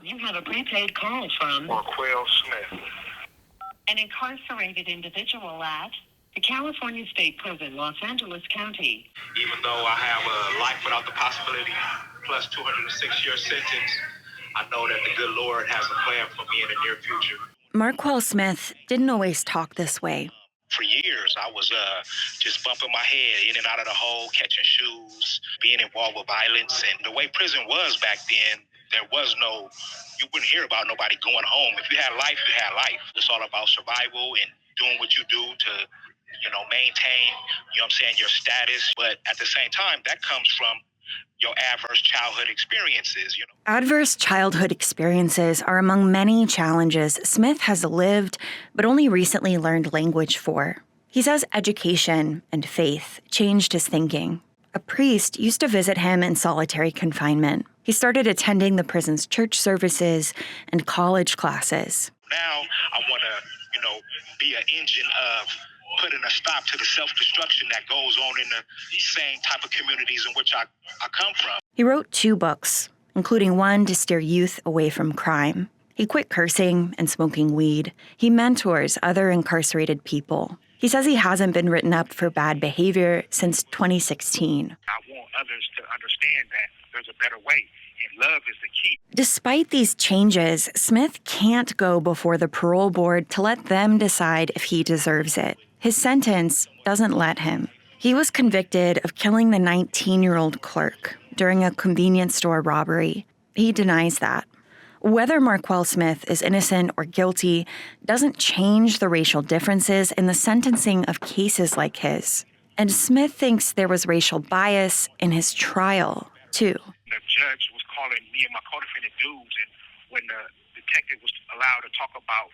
You have a prepaid call from Marquel Smith, an incarcerated individual at the California State Prison, Los Angeles County. even though I have a life without the possibility, plus 206-year sentence, I know that the good Lord has a plan for me in the near future. Marquel Smith didn't always talk this way. For years, I was just bumping my head in and out of the hole, catching shoes, being involved with violence. And the way prison was back then, there was no, you wouldn't hear about nobody going home. If you had life, you had life. It's all about survival and doing what you do to, maintain, your status. But at the same time, that comes from your adverse childhood experiences. Adverse childhood experiences are among many challenges Smith has lived, but only recently learned language for. He says education and faith changed his thinking. A priest used to visit him in solitary confinement. He started attending the prison's church services and college classes. Now I want to, be an engine of putting a stop to the self-destruction that goes on in the same type of communities in which I come from. He wrote 2 books, including one to steer youth away from crime. He quit cursing and smoking weed. He mentors other incarcerated people. He says he hasn't been written up for bad behavior since 2016. I want others to understand that there's a better way, and love is the key. Despite these changes, Smith can't go before the parole board to let them decide if he deserves it. His sentence doesn't let him. He was convicted of killing the 19-year-old clerk during a convenience store robbery. He denies that. Whether Marquel Smith is innocent or guilty doesn't change the racial differences in the sentencing of cases like his. And Smith thinks there was racial bias in his trial, too. The judge was calling me and my co-defendant dudes, and when the detective was allowed to talk about,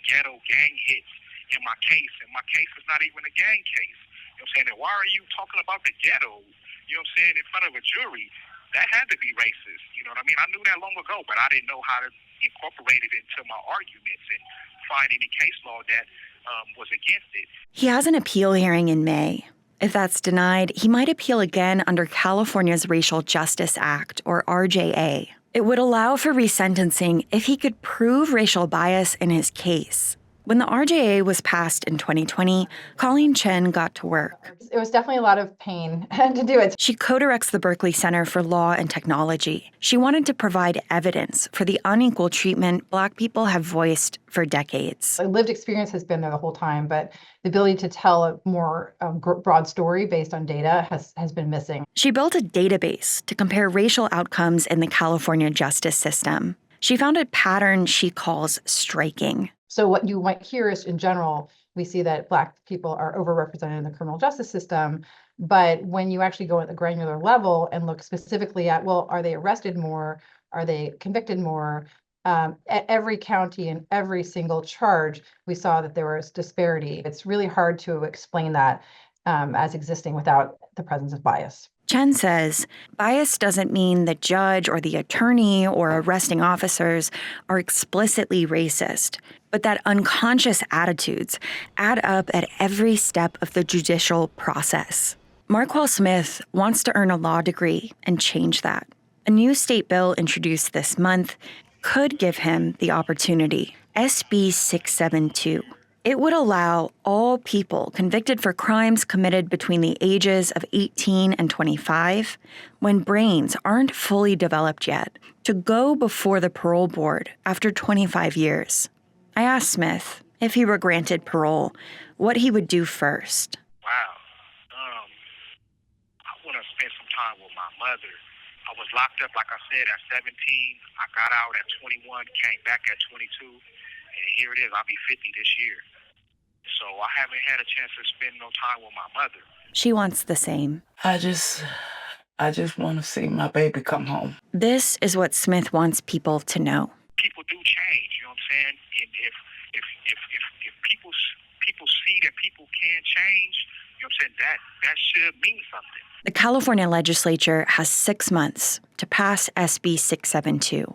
ghetto gang hits in my case, and my case is not even a gang case. You know what I'm saying? And why are you talking about the ghetto, in front of a jury? That had to be racist. You know what I mean? I knew that long ago, but I didn't know how to incorporate it into my arguments and find any case law that was against it. He has an appeal hearing in May. If that's denied, he might appeal again under California's Racial Justice Act, or RJA. It would allow for resentencing if he could prove racial bias in his case. When the RJA was passed in 2020, Colleen Chen got to work. It was definitely a lot of pain to do it. She co-directs the Berkeley Center for Law and Technology. She wanted to provide evidence for the unequal treatment Black people have voiced for decades. Lived experience has been there the whole time, but the ability to tell a more broad story based on data has been missing. She built a database to compare racial outcomes in the California justice system. She found a pattern she calls striking. So what you might hear is, in general, we see that Black people are overrepresented in the criminal justice system. But when you actually go at the granular level and look specifically at, are they arrested more? Are they convicted more? At every county and every single charge, we saw that there was disparity. It's really hard to explain that as existing without the presence of bias. Chen says bias doesn't mean the judge or the attorney or arresting officers are explicitly racist, but that unconscious attitudes add up at every step of the judicial process. Marquel Smith wants to earn a law degree and change that. A new state bill introduced this month could give him the opportunity. SB 672. It would allow all people convicted for crimes committed between the ages of 18 and 25, when brains aren't fully developed yet, to go before the parole board after 25 years. I asked Smith if he were granted parole, what he would do first. Wow. I want to spend some time with my mother. I was locked up, like I said, at 17. I got out at 21, came back at 22. And here it is, I'll be 50 this year. So I haven't had a chance to spend no time with my mother. She wants the same. I just want to see my baby come home. This is what Smith wants people to know. People do change, you know what I'm saying? And if people see that people can change, you know what I'm saying, that should mean something. The California legislature has 6 months to pass SB 672.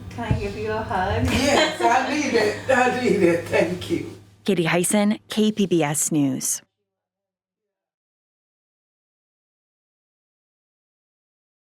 Can I give you a hug? Yes, I need it. Thank you. Katie Hyson, KPBS News.